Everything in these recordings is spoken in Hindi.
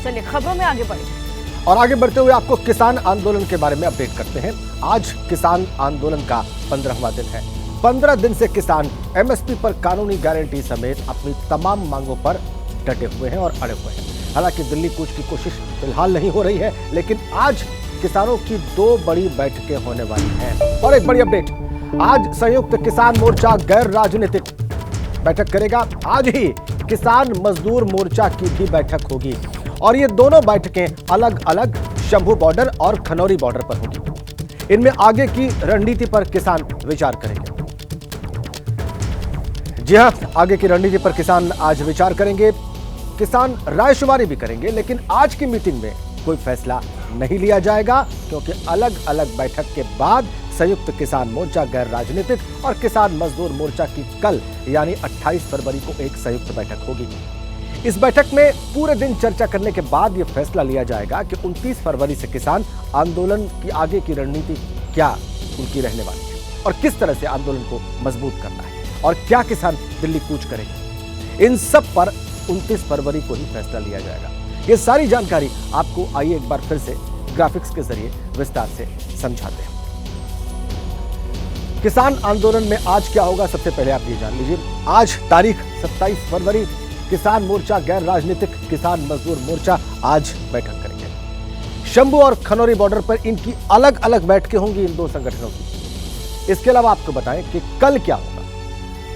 चलिए खबरों में आगे बढ़े और आगे बढ़ते हुए आपको किसान आंदोलन के बारे में अपडेट करते हैं। आज किसान आंदोलन का 15वां दिन है। 15 दिन से किसान एमएसपी पर कानूनी गारंटी समेत अपनी तमाम मांगों पर डटे हुए हैं और अड़े हुए हैं। हालांकि दिल्ली कूच की कोशिश फिलहाल नहीं हो रही है, लेकिन आज किसानों की 2 बड़ी बैठकें होने वाली हैं। और एक बड़ी अपडेट, आज संयुक्त किसान मोर्चा गैर राजनीतिक बैठक करेगा। आज ही किसान मजदूर मोर्चा की भी बैठक होगी और ये दोनों बैठकें अलग अलग शंभू बॉर्डर और खनौरी बॉर्डर पर होगी। इनमें आगे की रणनीति पर किसान विचार करेंगे। जी हां, आगे की रणनीति पर किसान आज विचार करेंगे। किसान रायशुमारी भी करेंगे, लेकिन आज की मीटिंग में कोई फैसला नहीं लिया जाएगा, क्योंकि अलग अलग बैठक के बाद संयुक्त किसान मोर्चा गैर राजनीतिक और किसान मजदूर मोर्चा की कल यानी 28 फरवरी को एक संयुक्त बैठक होगी। इस बैठक में पूरे दिन चर्चा करने के बाद यह फैसला लिया जाएगा कि 29 फरवरी से किसान आंदोलन की आगे की रणनीति क्या उनकी रहने वाली है और किस तरह से आंदोलन को मजबूत करना है और क्या किसान दिल्ली कूच करेंगे। इन सब पर 29 फरवरी को ही फैसला लिया जाएगा। ये सारी जानकारी आपको आइए एक बार फिर से ग्राफिक्स के जरिए विस्तार से समझाते हैं। किसान आंदोलन में आज क्या होगा, सबसे पहले आप ये जान लीजिए। आज तारीख 27 फरवरी, किसान मोर्चा गैर राजनीतिक किसान मजदूर मोर्चा आज बैठक करेंगे। शंभू और खनौरी बॉर्डर पर इनकी अलग अलग बैठकें होंगी इन 2 संगठनों की। इसके अलावा आपको बताएं कि कल क्या होगा।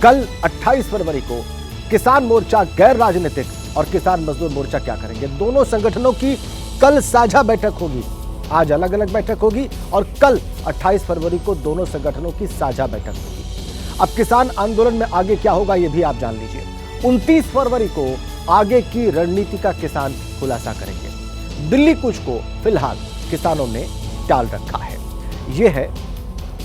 कल 28 फरवरी को किसान मोर्चा गैर राजनीतिक और किसान मजदूर मोर्चा क्या करेंगे, दोनों संगठनों की कल साझा बैठक होगी। आज अलग अलग बैठक होगी और कल 28 फरवरी को दोनों संगठनों की साझा बैठक होगी। अब किसान आंदोलन में आगे क्या होगा ये भी आप जान लीजिए। 29 फरवरी को आगे की रणनीति का किसान खुलासा करेंगे। दिल्ली कूच को फिलहाल किसानों ने टाल रखा है। यह है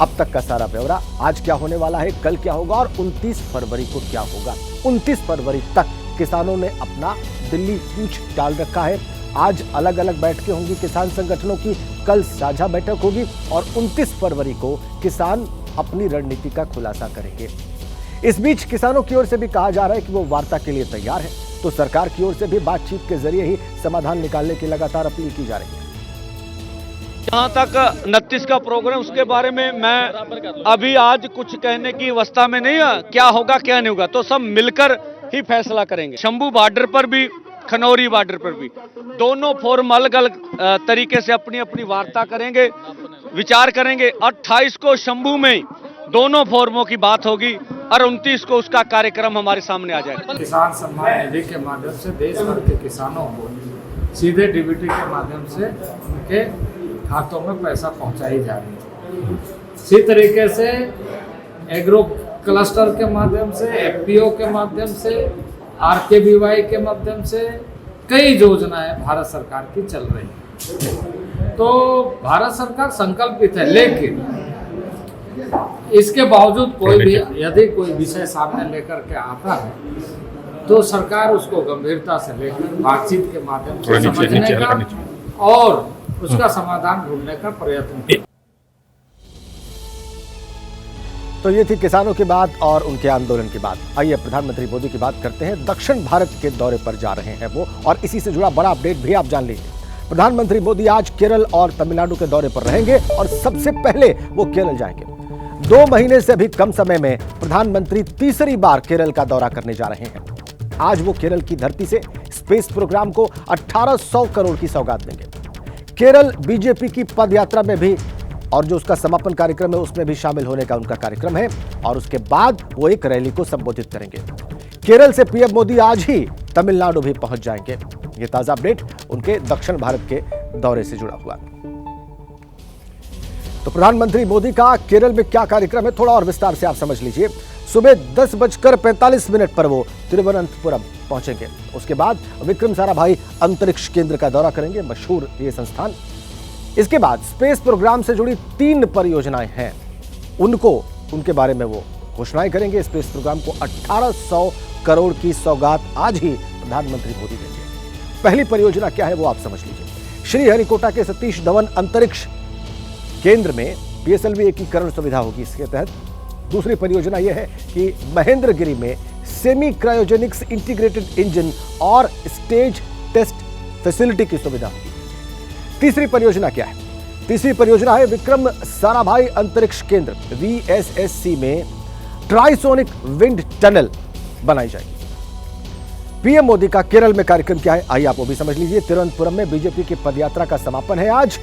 अब तक का सारा ब्यौरा। आज क्या होने वाला है, कल क्या होगा और 29 फरवरी को क्या होगा। 29 फरवरी तक किसानों ने अपना दिल्ली कूच टाल रखा है। आज अलग अलग बैठकें होंगी किसान संगठनों की, कल साझा बैठक होगी और 29 फरवरी को किसान अपनी रणनीति का खुलासा करेंगे। इस बीच किसानों की ओर से भी कहा जा रहा है कि वो वार्ता के लिए तैयार है, तो सरकार की ओर से भी बातचीत के जरिए ही समाधान निकालने की लगातार अपील की जा रही है। जहाँ तक 29 का प्रोग्राम, उसके बारे में मैं अभी आज कुछ कहने की अवस्था में नहीं है। क्या होगा क्या नहीं होगा तो सब मिलकर ही फैसला करेंगे। शंभू बॉर्डर पर भी, खनौरी बॉर्डर पर भी दोनों फोरम अलग अलग तरीके से अपनी अपनी वार्ता करेंगे, विचार करेंगे। 28 को शंभू में दोनों फोरमों की बात होगी और 29 को उसका कार्यक्रम हमारे सामने आ जाएगा। किसान सम्मान निधि के माध्यम से देश भर के किसानों को सीधे डीबीटी के माध्यम से उनके खातों में पैसा पहुंचाई जा रही है। इसी तरीके से एग्रो क्लस्टर के माध्यम से, एफपीओ के माध्यम से, आरकेबीवाई के माध्यम से कई योजनाएं भारत सरकार की चल रही हैं। तो भारत सरकार संकल्पित है, लेकिन इसके बावजूद कोई भी यदि कोई विषय सामने लेकर के आता है तो सरकार उसको गंभीरता से लेकर बातचीत के माध्यम से समझने का और उसका समाधान ढूंढने का प्रयत्न। तो ये थी किसानों की बात और उनके आंदोलन की बात। आइए प्रधानमंत्री मोदी की बात करते हैं। दक्षिण भारत के दौरे पर जा रहे हैं वो, और इसी से जुड़ा बड़ा अपडेट भी आप जान लीजिए। प्रधानमंत्री मोदी आज केरल और तमिलनाडु के दौरे पर रहेंगे और सबसे पहले वो केरल जाएंगे। 2 महीने से भी कम समय में प्रधानमंत्री तीसरी बार केरल का दौरा करने जा रहे हैं। आज वो केरल की धरती से स्पेस प्रोग्राम को 1800 करोड़ की सौगात देंगे। केरल बीजेपी की पद यात्रा में भी, और जो उसका समापन कार्यक्रम है उसमें भी शामिल होने का उनका कार्यक्रम है, और उसके बाद वो एक रैली को संबोधित करेंगे। केरल से पीएम मोदी आज ही तमिलनाडु भी पहुंच जाएंगे। ये ताजा अपडेट उनके दक्षिण भारत के दौरे से जुड़ा हुआ। तो प्रधानमंत्री मोदी का केरल में क्या कार्यक्रम है, थोड़ा और विस्तार से आप समझ लीजिए। सुबह 10:45 पर वो तिरुवनंतपुरम पहुंचेंगे। उसके बाद विक्रम साराभाई अंतरिक्ष केंद्र का दौरा करेंगे, मशहूर ये संस्थान। इसके बाद स्पेस प्रोग्राम से जुड़ी 3 परियोजनाएं हैं, उनके बारे में वो घोषणाएं करेंगे। स्पेस प्रोग्राम को 1800 करोड़ की सौगात आज ही प्रधानमंत्री मोदी देंगे। पहली परियोजना क्या है वो आप समझ लीजिए। श्रीहरिकोटा के सतीश धवन अंतरिक्ष केंद्र में पीएसएलवी एकीकरण सुविधा होगी। इसके तहत दूसरी परियोजना यह है कि महेंद्रगिरी में सेमी क्रायोजेनिक्स इंटीग्रेटेड इंजन और स्टेज टेस्ट फैसिलिटी की सुविधा होगी। तीसरी परियोजना क्या है? तीसरी परियोजना है विक्रम साराभाई अंतरिक्ष केंद्र VSSC में ट्राइसोनिक विंड टनल बनाई जाएगी। पीएम मोदी का केरल में कार्यक्रम क्या है, आइए आप वो भी समझ लीजिए। तिरुवनंतपुरम में बीजेपी की पदयात्रा का समापन है आज।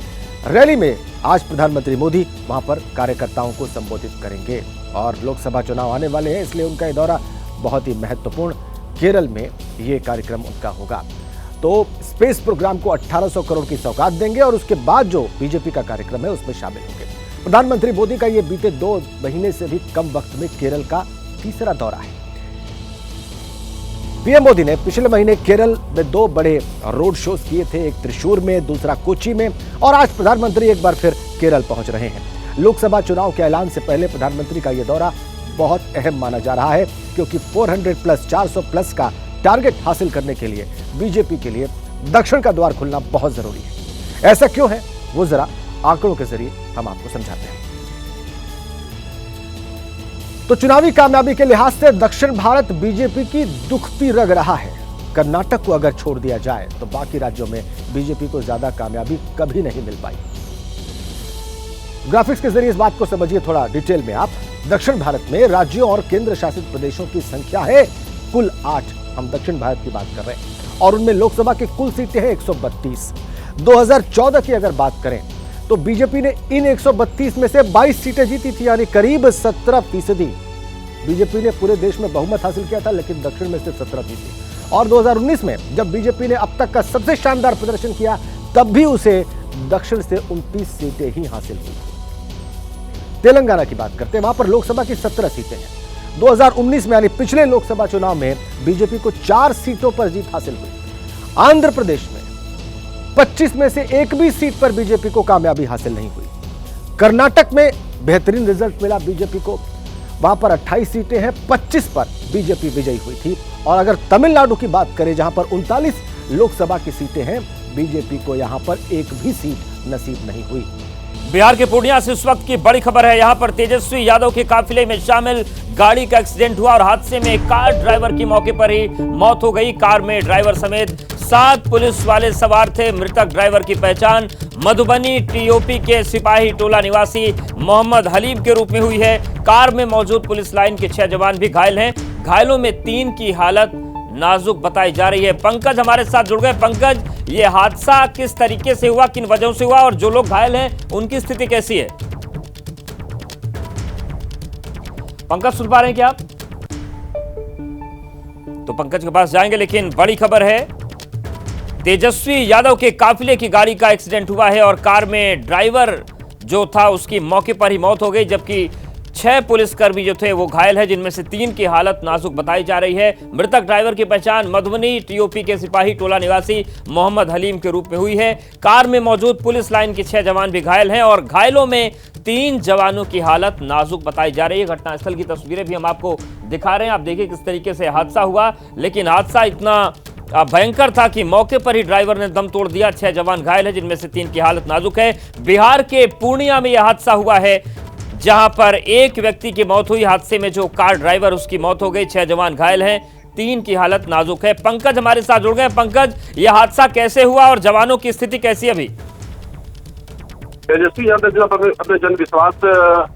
रैली में आज प्रधानमंत्री मोदी वहां पर कार्यकर्ताओं को संबोधित करेंगे और लोकसभा चुनाव आने वाले हैं, इसलिए उनका यह दौरा बहुत ही महत्वपूर्ण। केरल में यह कार्यक्रम उनका होगा। तो स्पेस प्रोग्राम को 1800 करोड़ की सौगात देंगे और उसके बाद जो बीजेपी का कार्यक्रम है उसमें शामिल होंगे। प्रधानमंत्री मोदी का यह बीते 2 महीने से भी कम वक्त में केरल का तीसरा दौरा है। पीएम मोदी ने पिछले महीने केरल में 2 बड़े रोड शोज किए थे, एक त्रिशूर में, दूसरा कोच्चि में, और आज प्रधानमंत्री एक बार फिर केरल पहुंच रहे हैं। लोकसभा चुनाव के ऐलान से पहले प्रधानमंत्री का यह दौरा बहुत अहम माना जा रहा है, क्योंकि 400+ 400+ का टारगेट हासिल करने के लिए बीजेपी के लिए दक्षिण का द्वार खुलना बहुत जरूरी है। ऐसा क्यों है, वो जरा आंकड़ों के जरिए हम आपको समझाते हैं। तो चुनावी कामयाबी के लिहाज से दक्षिण भारत बीजेपी की दुखती रग रहा है। कर्नाटक को अगर छोड़ दिया जाए तो बाकी राज्यों में बीजेपी को ज्यादा कामयाबी कभी नहीं मिल पाई। ग्राफिक्स के जरिए इस बात को समझिए थोड़ा डिटेल में आप। दक्षिण भारत में राज्यों और केंद्र शासित प्रदेशों की संख्या है कुल 8। हम दक्षिण भारत की बात कर रहे हैं और उनमें लोकसभा की कुल सीटें हैं 132। 2014 की अगर बात करें तो बीजेपी ने इन 132 में से 22 सीटें जीती थी, यानी करीब 17%। बीजेपी ने पूरे देश में बहुमत हासिल किया था, लेकिन दक्षिण में सिर्फ 17%। और 2019 में जब बीजेपी ने अब तक का सबसे शानदार प्रदर्शन किया, तब भी उसे दक्षिण से 29 सीटें ही हासिल हुई। तेलंगाना की बात करते हैं, वहां पर लोकसभा की 17 सीटें हैं। 2019 में यानी पिछले लोकसभा चुनाव में बीजेपी को 4 सीटों पर जीत हासिल हुई। आंध्र प्रदेश में 25 में से एक भी सीट पर बीजेपी को कामयाबी हासिल नहीं हुई। कर्नाटक में बेहतरीन रिजल्ट मिला बीजेपी को, वहां पर 28 सीटें हैं, 25 पर बीजेपी विजयी हुई थी। और अगर तमिलनाडु की बात करें, जहां पर 39 लोकसभा की सीटें हैं, बीजेपी को यहां पर एक भी सीट नसीब नहीं हुई। बिहार के पूर्णिया से इस वक्त की बड़ी खबर है। यहां पर तेजस्वी यादव के काफिले में शामिल गाड़ी का एक्सीडेंट हुआ और हादसे में कार ड्राइवर की मौके पर ही मौत हो गई। कार में ड्राइवर समेत 7 पुलिस वाले सवार थे। मृतक ड्राइवर की पहचान मधुबनी TOP के सिपाही टोला निवासी मोहम्मद हलीम के रूप में हुई है। कार में मौजूद पुलिस लाइन के 6 जवान भी घायल हैं। घायलों में 3 की हालत नाजुक बताई जा रही है। पंकज हमारे साथ जुड़ गए। पंकज, ये हादसा किस तरीके से हुआ, किन वजहों से हुआ, और जो लोग घायल हैं उनकी स्थिति कैसी है? पंकज, सुन पा रहे हैं क्या आप? तो पंकज के पास जाएंगे, लेकिन बड़ी खबर है, तेजस्वी यादव के काफिले की गाड़ी का एक्सीडेंट हुआ है और कार में ड्राइवर जो था उसकी मौके पर ही मौत हो गई, जबकि 6 पुलिसकर्मी जो थे वो घायल है, जिनमें से 3 की हालत नाजुक बताई जा रही है। मृतक ड्राइवर की पहचान मधुबनी TOP के सिपाही टोला निवासी मोहम्मद हलीम के रूप में हुई है। कार में मौजूद पुलिस लाइन के 6 जवान भी घायल हैं और घायलों में 3 जवानों की हालत नाजुक बताई जा रही है। घटनास्थल की तस्वीरें भी हम आपको दिखा रहे हैं, आप देखिए किस तरीके से हादसा हुआ। लेकिन हादसा इतना भयंकर था कि मौके पर ही ड्राइवर ने दम तोड़ दिया। 6 जवान घायल है, जिनमें से 3 की हालत नाजुक है। बिहार के पूर्णिया में यह हादसा हुआ है, जहां पर एक व्यक्ति की मौत हुई। हादसे में जो कार ड्राइवर उसकी मौत हो गई। 6 जवान घायल हैं, 3 की हालत नाजुक है। पंकज हमारे साथ जुड़ गए। पंकज, यह हादसा कैसे हुआ और जवानों की स्थिति कैसी है अभी? तेजस्वी यादव जो अपने जन विश्वास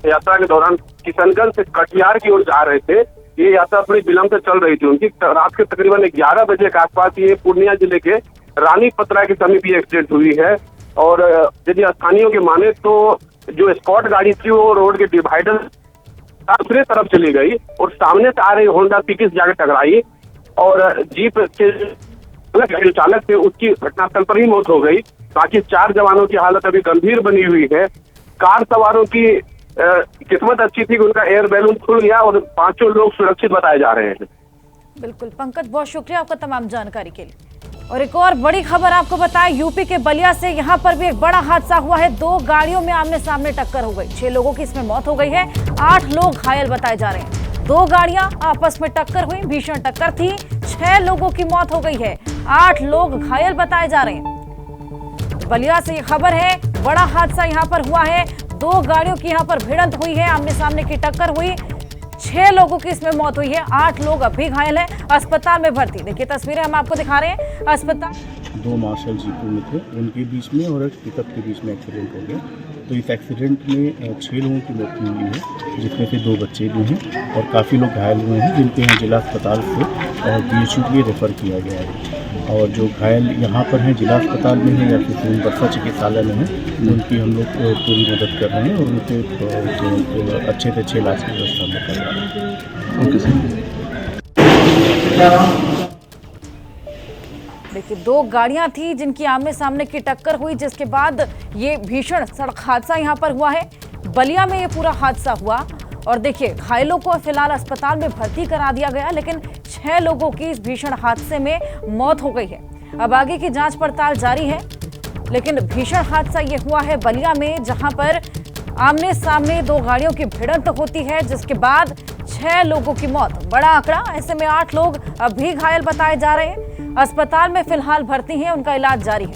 यात्रा के दौरान किशनगंज से कटिहार की ओर जा रहे थे। ये यात्रा थोड़ी विलंब से चल रही थी उनकी। रात के तकरीबन 11 बजे के आसपास ये पूर्णिया जिले के रानी पतरा के समीप ये एक्सीडेंट हुई है। और यदि स्थानीयों के माने तो जो स्कॉट गाड़ी थी वो रोड के डिवाइडर दूसरे तरफ चली गई और सामने से आ रही होंडा पिकअप जाकर टकराई और जीप के जो चालक थे उसकी घटनास्थल पर ही मौत हो गई। बाकी 4 जवानों की हालत अभी गंभीर बनी हुई है। कार सवारों की किस्मत अच्छी थी कि उनका एयर बैलून खुल गया और 5 लोग सुरक्षित बताए जा रहे हैं। बिल्कुल पंकज, बहुत शुक्रिया आपका तमाम जानकारी के लिए। और एक और बड़ी खबर आपको बताएं, यूपी के बलिया से यहां पर भी एक बड़ा हादसा हुआ है। 2 गाड़ियों में आमने सामने टक्कर हो गई। 6 लोगों की इसमें मौत हो गई है, 8 लोग घायल बताए जा रहे हैं। 2 गाड़ियां आपस में टक्कर हुई, भीषण टक्कर थी। 6 लोगों की मौत हो गई है, 8 लोग घायल बताए जा रहे हैं। बलिया से ये खबर है, बड़ा हादसा यहां पर हुआ है। 2 गाड़ियों की यहां पर भिड़ंत हुई है, आमने सामने की टक्कर हुई। 6 लोगों की इसमें मौत हुई है, 8 लोग अभी घायल हैं, अस्पताल में भर्ती। देखिए तस्वीरें हम आपको दिखा रहे हैं अस्पताल। 2 मार्शल जीपू में थे, उनके बीच में और एक पिकअप के बीच में एक्सीडेंट हो गया। तो इस एक्सीडेंट में 6 लोगों की मृत्यु हुई है, जिसमें से 2 बच्चे भी हैं और काफ़ी लोग घायल हुए हैं, जिनके यहाँ जिला अस्पताल से BHU के लिए रेफ़र किया गया है। और जो घायल यहाँ पर हैं जिला अस्पताल में हैं या फिर बरसा चिकित्सालय में हैं, उनकी हम लोग पूरी मदद कर रहे हैं और उनके अच्छे से अच्छे इलाज की व्यवस्था हम लोग कर रहे हैं। Okay sir. देखिए 2 गाड़ियां थी जिनकी आमने सामने की टक्कर हुई, जिसके बाद ये भीषण सड़क हादसा यहां पर हुआ है। बलिया में ये पूरा हादसा हुआ और देखिए घायलों को फिलहाल अस्पताल में भर्ती करा दिया गया, लेकिन 6 लोगों की इस भीषण हादसे में मौत हो गई है। अब आगे की जांच पड़ताल जारी है, लेकिन भीषण हादसा ये हुआ है बलिया में, जहां पर आमने सामने 2 गाड़ियों की भिड़ंत होती है, जिसके बाद 6 लोगों की मौत। बड़ा आंकड़ा, ऐसे में 8 लोग अब भी घायल बताए जा रहे हैं, अस्पताल में फिलहाल भर्ती हैं, उनका इलाज जारी है।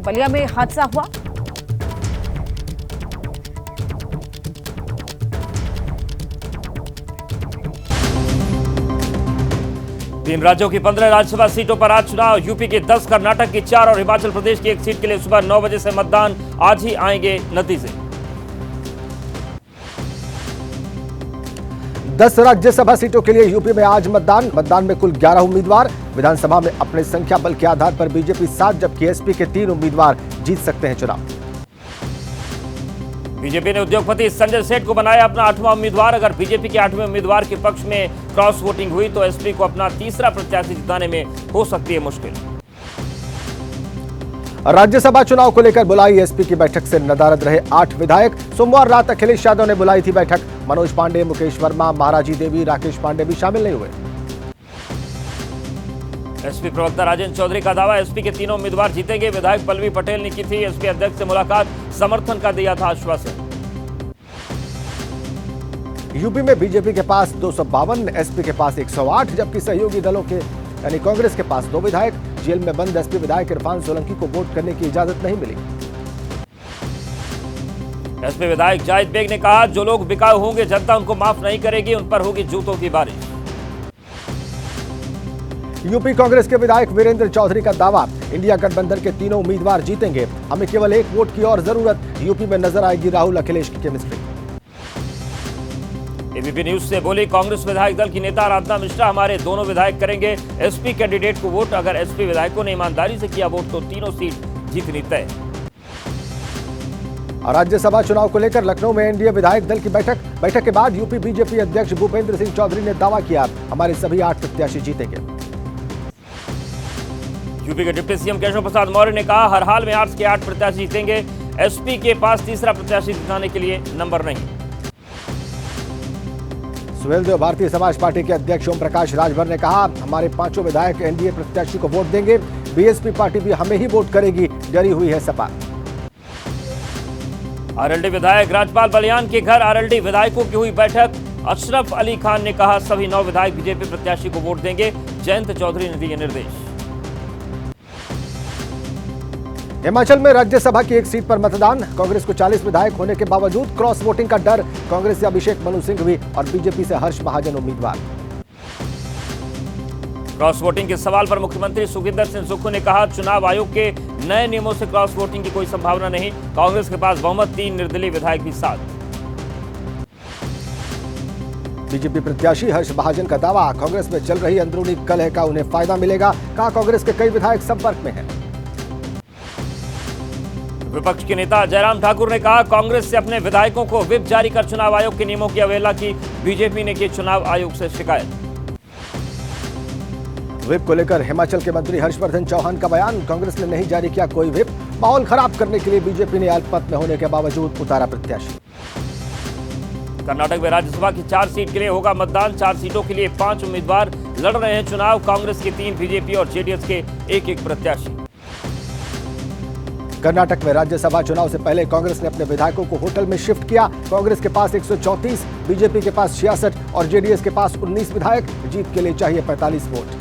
बलिया में हादसा हुआ। तीन राज्यों की 15 राज्यसभा सीटों पर आज चुनाव। यूपी की 10, कर्नाटक की 4 और हिमाचल प्रदेश की 1 सीट के लिए सुबह 9 बजे से मतदान। आज ही आएंगे नतीजे। 10 राज्यसभा सीटों के लिए यूपी में आज मतदान में कुल 11 उम्मीदवार। विधानसभा में अपने संख्या बल के आधार पर बीजेपी 7 जबकि एसपी के 3 उम्मीदवार जीत सकते हैं चुनाव। बीजेपी ने उद्योगपति संजय सेठ को बनाया अपना 8वां उम्मीदवार। अगर बीजेपी के 8वें उम्मीदवार के पक्ष में क्रॉस वोटिंग हुई तो एसपी को अपना तीसरा प्रत्याशी जिताने में हो सकती है मुश्किल। राज्यसभा चुनाव को लेकर बुलाई एसपी की बैठक से नदारद रहे 8 विधायक। सोमवार रात अखिलेश यादव ने बुलाई थी बैठक। मनोज पांडे, मुकेश वर्मा, महाराजी देवी, राकेश पांडे भी शामिल नहीं हुए। एसपी प्रवक्ता राजेंद्र चौधरी का दावा, एसपी के 3 उम्मीदवार जीतेंगे। विधायक पल्लवी पटेल ने की थी एसपी अध्यक्ष से मुलाकात, समर्थन का दिया था आश्वासन। यूपी में बीजेपी के पास 252, एसपी के पास 108 जबकि सहयोगी दलों के यानी कांग्रेस के पास 2 विधायक। जेल में बंद एसपी विधायक इरफान सोलंकी को वोट करने की इजाजत नहीं मिली। एसपी विधायक जाहिद बेग ने कहा, जो लोग बिकाऊ होंगे जनता उनको माफ नहीं करेगी, उन पर होगी जूतों की बारिश। यूपी कांग्रेस के विधायक वीरेंद्र चौधरी का दावा, इंडिया गठबंधन के 3 उम्मीदवार जीतेंगे, हमें केवल 1 वोट की और जरूरत। यूपी में नजर आएगी राहुल अखिलेश की केमिस्ट्री। एबीपी न्यूज से बोली कांग्रेस विधायक दल की नेता आराधना मिश्रा, हमारे दोनों विधायक करेंगे एसपी कैंडिडेट को वोट। अगर एसपी विधायकों ने ईमानदारी से किया वोट तो तीनों सीट जीतनी तय। राज्यसभा चुनाव को लेकर लखनऊ में एनडीए विधायक दल की बैठक के बाद यूपी बीजेपी अध्यक्ष भूपेंद्र सिंह चौधरी ने दावा किया, हमारे सभी 8 प्रत्याशी जीतेंगे। यूपी के डिप्टी सीएम केशव प्रसाद मौर्य ने कहा, हर हाल में 8 के 8 प्रत्याशी जीतेंगे। एसपी के पास तीसरा प्रत्याशी जिताने के लिए नंबर नहीं। सुहेलदेव भारतीय समाज पार्टी के अध्यक्ष ओम प्रकाश राजभर ने कहा, हमारे 5 विधायक एनडीए प्रत्याशी को वोट देंगे। बीएसपी पार्टी भी हमें ही वोट करेगी, डरी हुई है सपा। आरएलडी विधायक राजपाल बलियान के घर आरएलडी विधायकों की हुई बैठक। अशरफ अली खान ने कहा, सभी 9 विधायक बीजेपी प्रत्याशी को वोट देंगे। जयंत चौधरी ने दिए निर्देश। हिमाचल में राज्यसभा की 1 सीट पर मतदान। कांग्रेस को 40 विधायक होने के बावजूद क्रॉस वोटिंग का डर। कांग्रेस से अभिषेक मनु सिंघवी और बीजेपी से हर्ष महाजन उम्मीदवार। क्रॉस वोटिंग के सवाल पर मुख्यमंत्री सुखविंदर सिंह सुक्खू ने कहा, चुनाव आयोग के नए नियमों से क्रॉस वोटिंग की कोई संभावना नहीं। कांग्रेस के पास बहुमत, 3 निर्दलीय विधायक भी साथ। बीजेपी प्रत्याशी हर्ष महाजन का दावा, कांग्रेस में चल रही अंदरूनी कलह का उन्हें फायदा मिलेगा। कहा, कांग्रेस के कई विधायक संपर्क में हैं। विपक्ष के नेता जयराम ठाकुर ने कहा, कांग्रेस से अपने विधायकों को व्हिप जारी कर चुनाव आयोग के नियमों की अवहेलना की। बीजेपी ने की चुनाव आयोग से शिकायत। व्हिप को लेकर हिमाचल के मंत्री हर्षवर्धन चौहान का बयान, कांग्रेस ने नहीं जारी किया कोई व्हिप। माहौल खराब करने के लिए बीजेपी ने अल्पमत में होने के बावजूद उतारा प्रत्याशी। कर्नाटक में राज्यसभा की 4 सीट के लिए होगा मतदान। 4 सीटों के लिए 5 उम्मीदवार लड़ रहे हैं चुनाव। कांग्रेस के 3, बीजेपी और जेडीएस के 1-1 प्रत्याशी। कर्नाटक में राज्यसभा चुनाव से पहले कांग्रेस ने अपने विधायकों को होटल में शिफ्ट किया। कांग्रेस के पास 134, बीजेपी के पास 66 और जेडीएस के पास 19 विधायक। जीत के लिए चाहिए 45 वोट।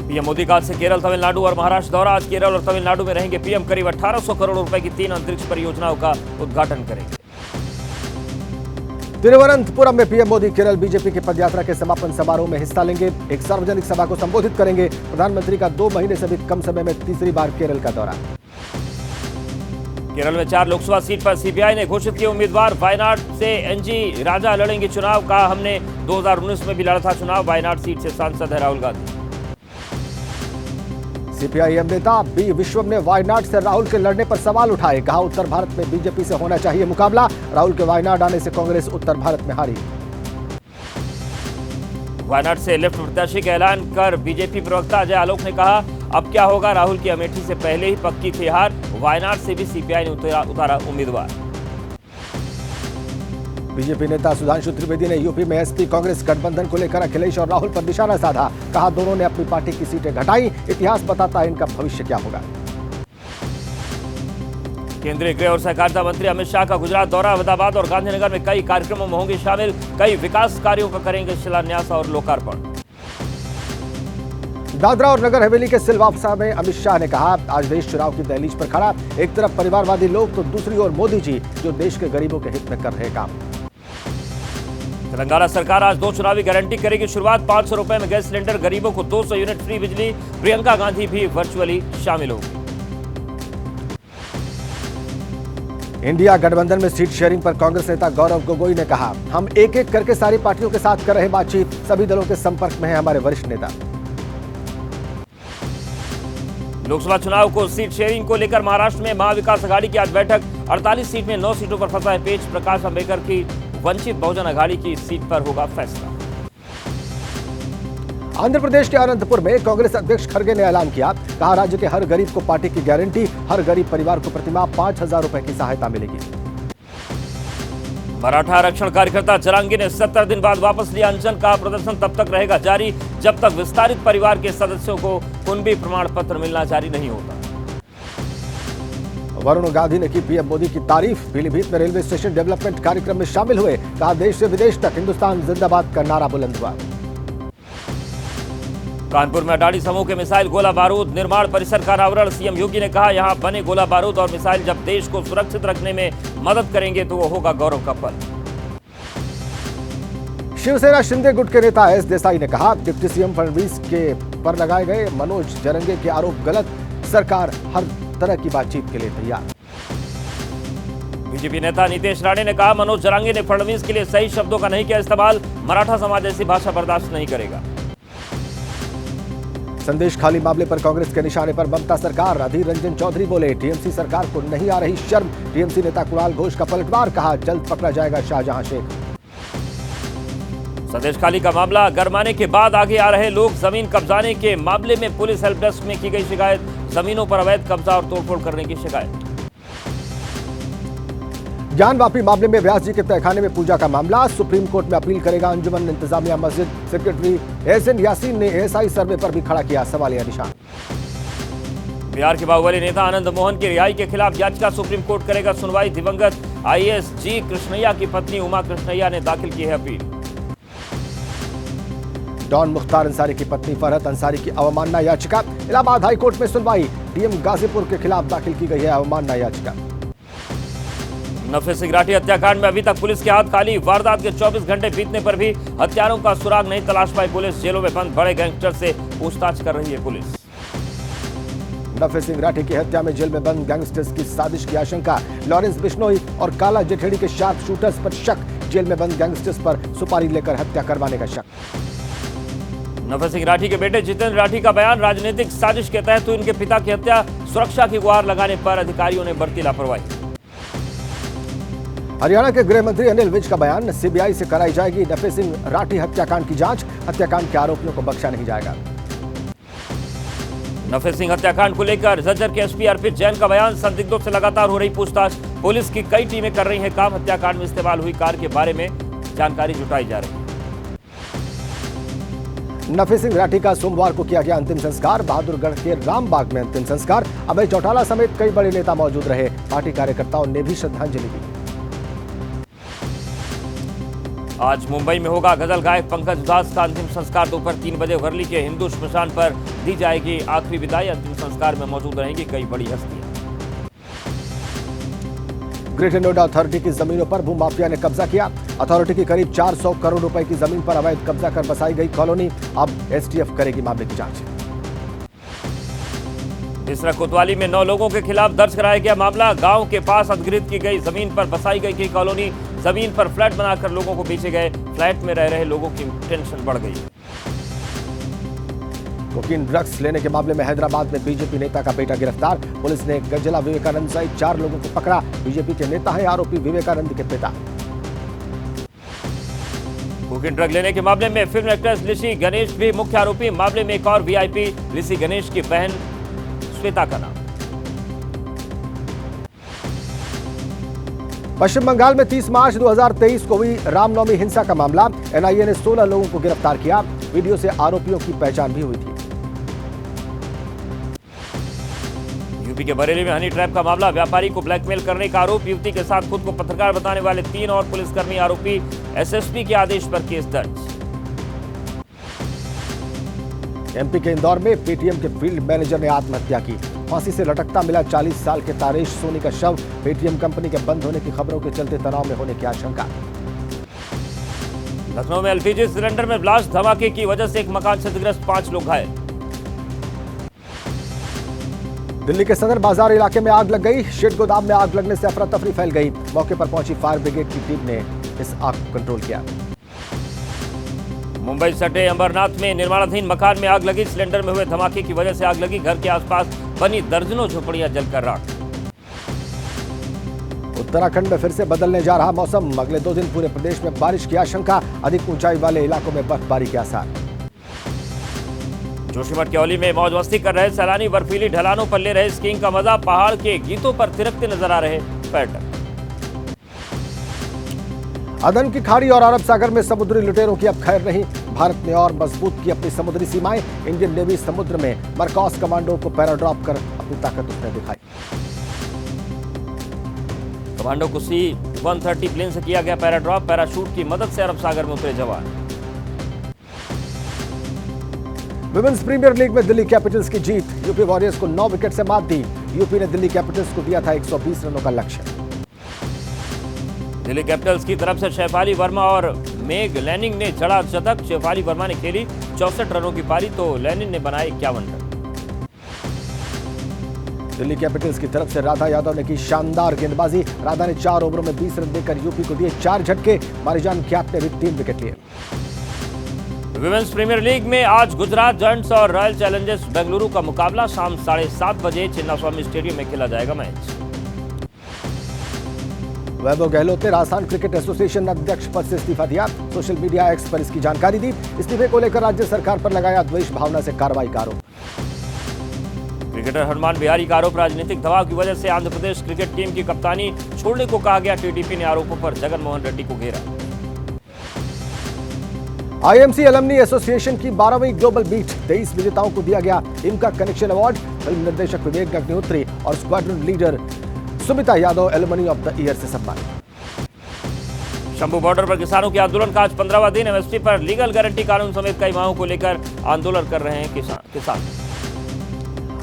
पीएम मोदी का आज से केरल, तमिलनाडु और महाराष्ट्र दौरा। आज केरल और तमिलनाडु में रहेंगे पीएम। करीब 1800 करोड़ रुपए की 3 अंतरिक्ष परियोजनाओं का उद्घाटन करेंगे। तिरुवनंतपुरम में पीएम मोदी केरल बीजेपी की पदयात्रा के समापन समारोह में हिस्सा लेंगे। एक सार्वजनिक सभा को संबोधित करेंगे। प्रधानमंत्री का 2 महीने से भी कम समय में तीसरी बार केरल का दौरा। केरल में 4 लोकसभा सीट पर सीपीआई ने घोषित किए उम्मीदवार। वायनाड से एनजी राजा लड़ेंगे चुनाव। कहा, हमने 2019 में भी लड़ा था चुनाव। वायनाड सीट से सांसद है राहुल गांधी। सीपीआईएम नेता बी विश्वम ने वायनाड से राहुल के लड़ने पर सवाल उठाए। कहा, उत्तर भारत में बीजेपी से होना चाहिए मुकाबला। राहुल के वायनाड आने से कांग्रेस उत्तर भारत में हारी। वायनाड से लेफ्ट प्रत्याशी का ऐलान कर बीजेपी प्रवक्ता अजय आलोक ने कहा, अब क्या होगा, राहुल की अमेठी से पहले ही पक्की थी हार। वायनाड से भी सीपीआई ने उतारा उम्मीदवार। बीजेपी नेता सुधांशु त्रिवेदी ने यूपी में एसपी कांग्रेस गठबंधन को लेकर अखिलेश और राहुल पर निशाना साधा। कहा, दोनों ने अपनी पार्टी की सीटें घटाई। इतिहास बताता है इनका भविष्य क्या होगा। केंद्रीय गृह और सहकारिता मंत्री अमित शाह का गुजरात दौरा। अहमदाबाद और गांधीनगर में कई कार्यक्रमों में होंगे शामिल। कई विकास कार्यों का करेंगे शिलान्यास और लोकार्पण। दादरा और नगर हवेली के सिलवासा में अमित शाह ने कहा, आज देश चुनाव की दहलीज पर खड़ा। एक तरफ परिवारवादी लोग तो दूसरी ओर मोदी जी, जो देश के गरीबों के हित में कर रहे काम। तेलंगाना सरकार आज 2 चुनावी गारंटी करेगी शुरुआत। 500 रुपए में गैस सिलेंडर, गरीबों को 200 यूनिट फ्री बिजली। प्रियंका गांधी भी वर्चुअली शामिल होगी। इंडिया गठबंधन में सीट शेयरिंग पर कांग्रेस नेता गौरव गोगोई ने कहा, हम एक एक करके सारी पार्टियों के साथ कर रहे बातचीत। सभी दलों के संपर्क में हैं हमारे वरिष्ठ नेता। लोकसभा चुनाव को सीट शेयरिंग को लेकर महाराष्ट्र में महाविकास अघाड़ी की आज बैठक। 48 सीट में 9 सीटों पर फंसा है पेच। प्रकाश अंबेडकर की वंचित बहुजन अघाड़ी की सीट पर होगा फैसला। आंध्र प्रदेश के अनंतपुर में कांग्रेस अध्यक्ष खड़गे ने ऐलान किया। कहा, राज्य के हर गरीब को पार्टी की गारंटी। हर गरीब परिवार को प्रतिमाह 5,000 रुपए की सहायता मिलेगी। मराठा आरक्षण कार्यकर्ता जरांगी ने 70 दिन बाद वापस लिया अनशन। कहा, प्रदर्शन तब तक रहेगा जारी जब तक विस्तारित परिवार के सदस्यों को कुनबी प्रमाण पत्र मिलना जारी नहीं होता। वरुण गांधी ने की पीएम मोदी की तारीफ। पीलीभीत में रेलवे स्टेशन डेवलपमेंट कार्यक्रम में शामिल हुए। कहा, देश से विदेश तक हिंदुस्तान जिंदाबाद का नारा बुलंद हुआ। कानपुर में अडानी समूह के मिसाइल गोला बारूद निर्माण परिसर का अनावरण। सीएम योगी ने कहा, यहां बने गोला बारूद और मिसाइल जब देश को सुरक्षित रखने में मदद करेंगे तो वो होगा गौरव का पल। शिवसेना शिंदे गुट के नेता एस देसाई ने कहा, डिप्टी सीएम फडणवीस के पर लगाए गए मनोज जरंगे के आरोप गलत। सरकार हर तरह की बातचीत के लिए तैयार। बीजेपी नेता नीतीश राणे ने कहा, मनोज जरांगे ने फडणवीस के लिए सही शब्दों का नहीं किया इस्तेमाल। मराठा समाज ऐसी भाषा बर्दाश्त नहीं करेगा। संदेश खाली मामले पर कांग्रेस के निशाने पर ममता सरकार। अधीर रंजन चौधरी बोले, टीएमसी सरकार को नहीं आ रही शर्म। टीएमसी नेता कुणाल घोष का पलटवार। कहा, जल्द पकड़ा जाएगा शाहजहां शेख। संदेश खाली का मामला गरमाने के बाद आगे आ रहे लोग। जमीन कब्जाने के मामले में पुलिस हेल्प डेस्क में की गई शिकायत। जमीनों पर अवैध कब्जा और तोड़फोड़ करने की शिकायत। ज्ञान वापी मामले में व्यास जी के तहखाने में पूजा का मामला। सुप्रीम कोर्ट में अपील करेगा अंजुमन इंतजामिया मस्जिद। सेक्रेटरी एहसन यासीन ने एएसआई सर्वे पर भी खड़ा किया सवालिया निशान। बिहार के बाहुबली नेता आनंद मोहन की रिहाई के खिलाफ याचिका सुप्रीम कोर्ट करेगा सुनवाई। दिवंगत आईएएस जी कृष्णैया की पत्नी उमा कृष्णैया ने दाखिल की है अपील। डॉन मुख्तार अंसारी की पत्नी फरहत अंसारी की अवमानना याचिका। इलाहाबाद हाई कोर्ट में सुनवाई। डीएम गाजीपुर के खिलाफ दाखिल की गई है अवमानना याचिका। नफे सिंगराठी हत्याकांड में अभी तक पुलिस के हाथ खाली। वारदात के 24 घंटे बीतने पर भी हत्यारों का सुराग नहीं तलाश पाई पुलिस। जेलों में बंद बड़े गैंगस्टर से पूछताछ कर रही है पुलिस। नफे सिंगराठी की हत्या में जेल में बंद गैंगस्टर्स की साजिश की आशंका। लॉरेंस बिश्नोई और काला जेठेड़ी के शार्प शूटर्स पर शक। जेल में बंद गैंगस्टर्स पर सुपारी लेकर हत्या करवाने का शक। नफे सिंह राठी के बेटे जितेंद्र राठी का बयान, राजनीतिक साजिश के तहत हुई इनके पिता की हत्या। सुरक्षा की गुहार लगाने पर अधिकारियों ने बरती लापरवाही। हरियाणा के गृह मंत्री अनिल विज का बयान, सीबीआई से कराई जाएगी नफे सिंह राठी हत्याकांड की जांच। हत्याकांड के आरोपियों को बख्शा नहीं जाएगा। नफे सिंह हत्याकांड को लेकर झज्जर के एसपी अर्पित जैन का बयान, संदिग्धों से लगातार हो रही पूछताछ। पुलिस की कई टीमें कर रही हैं काम। हत्याकांड में इस्तेमाल हुई कार के बारे में जानकारी जुटाई जा रही है। नफे सिंह राठी का सोमवार को किया गया अंतिम संस्कार। बहादुरगढ़ के रामबाग में अंतिम संस्कार। अभय चौटाला समेत कई बड़े नेता मौजूद रहे। पार्टी कार्यकर्ताओं ने भी श्रद्धांजलि दी। आज मुंबई में होगा गजल गायक पंकज उधास का अंतिम संस्कार। दोपहर 3 बजे वर्ली के हिंदू श्मशान पर दी जाएगी आखिरी विदाई। अंतिम संस्कार में मौजूद रहेंगी कई बड़ी हस्तियां। ग्रेटर नोएडा अथॉरिटी की जमीनों पर भूमाफिया ने कब्जा किया। अथॉरिटी की करीब 400 करोड़ रुपए की जमीन पर अवैध कब्जा कर बसाई गई कॉलोनी। अब एसटीएफ करेगी मामले की जांच। बिसरा कोतवाली में 9 लोगों के खिलाफ दर्ज कराया गया मामला। गांव के पास अधिग्रहित की गई जमीन पर बसाई गई की कॉलोनी। जमीन पर फ्लैट बनाकर लोगों को बेचे गए। फ्लैट में रह रहे लोगों की टेंशन बढ़ गई। कोकीन ड्रग्स लेने के मामले में हैदराबाद में बीजेपी नेता का बेटा गिरफ्तार। पुलिस ने गजला विवेकानंद सहित 4 लोगों को पकड़ा। बीजेपी के नेता है आरोपी विवेकानंद के पिता। कोकीन ड्रग लेने के मामले में फिल्म एक्ट्रेस लिसी गणेश भी मुख्य आरोपी। मामले में एक और वीआईपी लिसी गणेश की बहन श्वेता का नाम। पश्चिम बंगाल में 30 मार्च 2023 को हुई रामनवमी हिंसा का मामला। एनआईए ने 16 लोगों को गिरफ्तार किया। वीडियो से आरोपियों की पहचान भी हुई थी। यूपी के बरेली में हनी ट्रैप का मामला। व्यापारी को ब्लैकमेल करने का आरोप। युवती के साथ खुद को पत्रकार बताने वाले 3 और पुलिसकर्मी आरोपी। एसएसपी के आदेश पर केस दर्ज। एमपी के इंदौर में पेटीएम के फील्ड मैनेजर ने आत्महत्या की। फांसी से लटकता मिला 40 साल के तारेश सोनी का शव। पेटीएम कंपनी के बंद होने की खबरों के चलते तनाव में होने की आशंका। लखनऊ में एलपीजी सिलेंडर में ब्लास्ट। धमाके की वजह से एक मकान क्षतिग्रस्त, 5 लोग घायल। दिल्ली के सदर बाजार इलाके में आग लग गई। शेड गोदाम में आग लगने से अफरा तफरी फैल गई। मौके पर पहुंची फायर ब्रिगेड की टीम ने इस आग को कंट्रोल किया। मुंबई सटे अंबरनाथ में निर्माणाधीन मकान में आग लगी। सिलेंडर में हुए धमाके की वजह से आग लगी। घर के आसपास बनी दर्जनों झोपड़ियां जलकर राख। उत्तराखंड में फिर से बदलने जा रहा मौसम। अगले 2 दिन पूरे प्रदेश में बारिश की आशंका। अधिक ऊंचाई वाले इलाकों में बर्फबारी के आसार। जोशीमठ के औली में मौज मस्ती कर रहे सैलानी बर्फीली ढलानों पर ले रहे स्कीइंग का मजा। पहाड़ के गीतों पर थिरकते नजर आ रहे पर्यटक। अदन की खाड़ी और अरब सागर में समुद्री लुटेरों की अब खैर नहीं। भारत ने और मजबूत की अपनी समुद्री सीमाएं। इंडियन नेवी समुद्र में मरकॉस कमांडो को पैराड्रॉप कर अपनी ताकत उसने दिखाई। कमांडो को C-130 प्लेन से किया गया पैराड्रॉप। पैराशूट की मदद से अरब सागर में उतरे जवान। विमेंस प्रीमियर लीग में दिल्ली कैपिटल्स की जीत। यूपी वॉरियर्स को 9 विकेट से मात दी। यूपी ने दिल्ली कैपिटल्स को दिया था 120 रनों का लक्ष्य। दिल्ली कैपिटल्स की तरफ से शेफाली वर्मा और मेग लैनिंग ने जड़ा शतक। शेफाली वर्मा ने खेली 64 रनों की पारी तो लैनिंग ने बनाए 51 रन। दिल्ली कैपिटल्स की तरफ से राधा यादव ने की शानदार गेंदबाजी। राधा ने 4 ओवरों में 20 रन देकर यूपी को दिए 4 झटके। मारिजान ख्यात ने भी 3 विकेट लिए। विमेंस प्रीमियर लीग में आज गुजरात जायंट्स और रॉयल चैलेंजर्स बेंगलुरु का मुकाबला। शाम 7:30 बजे चिन्नास्वामी स्टेडियम में खेला जाएगा मैच। वैभव गहलोत ने राजस्थान क्रिकेट एसोसिएशन अध्यक्ष पद से इस्तीफा दिया। सोशल मीडिया एक्स पर इसकी जानकारी दी। इस्तीफे को लेकर राज्य सरकार पर लगाया द्वेष भावना से कार्रवाई का आरोप। क्रिकेटर हनुमान बिहारी का आरोप। राजनीतिक दबाव की वजह से आंध्र प्रदेश क्रिकेट टीम की कप्तानी छोड़ने को कहा गया। टीडीपी ने आरोपों पर जगन मोहन रेड्डी को घेरा। आईएमसी एलमनी एसोसिएशन की 12वीं ग्लोबल बीट 23 विजेताओं को दिया गया इनका कनेक्शन अवार्ड। फिल्म निर्देशक विवेक अग्निहोत्री और squadron leader Sumita Yadav alumni of the year से सम्मानित। शंभू बॉर्डर पर किसानों के आंदोलन का आज 15वां दिन। एमएसपी पर लीगल गारंटी कानून समेत कई मांगों को लेकर आंदोलन कर रहे हैं किसान।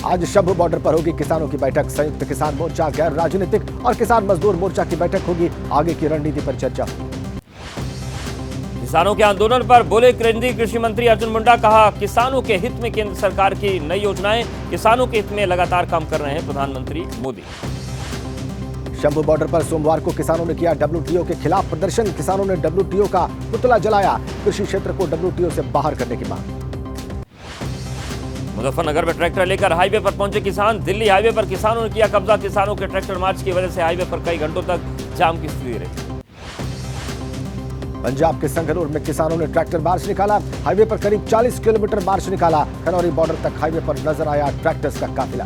आज शंभू बॉर्डर पर होगी किसानों की बैठक। संयुक्त किसान मोर्चा, गैर राजनीतिक और किसान मजदूर मोर्चा की बैठक होगी। आगे की रणनीति पर चर्चा होगी। किसानों के आंदोलन पर बोले केंद्रीय कृषि मंत्री अर्जुन मुंडा। कहा किसानों के हित में केंद्र सरकार की नई योजनाएं। किसानों के हित में लगातार काम कर रहे हैं प्रधानमंत्री मोदी। शंभू बॉर्डर पर सोमवार को किसानों ने किया डब्ल्यूटीओ के खिलाफ प्रदर्शन। किसानों ने डब्ल्यूटीओ का पुतला जलाया। कृषि क्षेत्र को डब्ल्यूटीओ से बाहर करने की मांग। मुजफ्फरनगर में ट्रैक्टर लेकर हाईवे पर पहुंचे किसान। दिल्ली हाईवे पर किसानों ने किया कब्जा। किसानों के ट्रैक्टर मार्च की वजह से हाईवे पर कई घंटों तक जाम की स्थिति रही। पंजाब के संगरूर में किसानों ने ट्रैक्टर मार्च निकाला। हाईवे पर करीब 40 किलोमीटर मार्च निकाला। खनौरी बॉर्डर तक हाईवे पर नजर आया ट्रैक्टर्स का काफिला।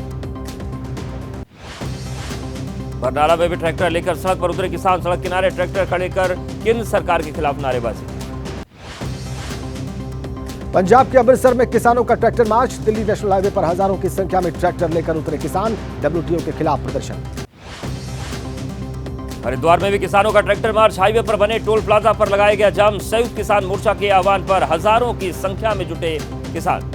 बरनाला में भी ट्रैक्टर लेकर सड़क पर उतरे किसान। सड़क किनारे ट्रैक्टर खड़े कर केंद्र सरकार के खिलाफ नारेबाजी। पंजाब के अमृतसर में किसानों का tractor march. Delhi national highway पर हजारों की संख्या में ट्रैक्टर लेकर उतरे किसान। डब्ल्यूटीओ के खिलाफ प्रदर्शन। हरिद्वार में भी किसानों का ट्रैक्टर मार्च। हाईवे पर बने टोल प्लाजा पर लगाया गया जाम। संयुक्त किसान मोर्चा के आह्वान पर हजारों की संख्या में जुटे किसान।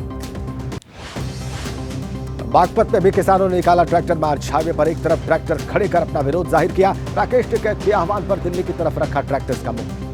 बागपत में भी किसानों ने निकाला ट्रैक्टर मार्च। हाईवे पर एक तरफ ट्रैक्टर खड़े कर अपना विरोध जाहिर किया। राकेश टिकैत के आह्वान पर दिल्ली की तरफ रखा ट्रैक्टर्स का मुंह।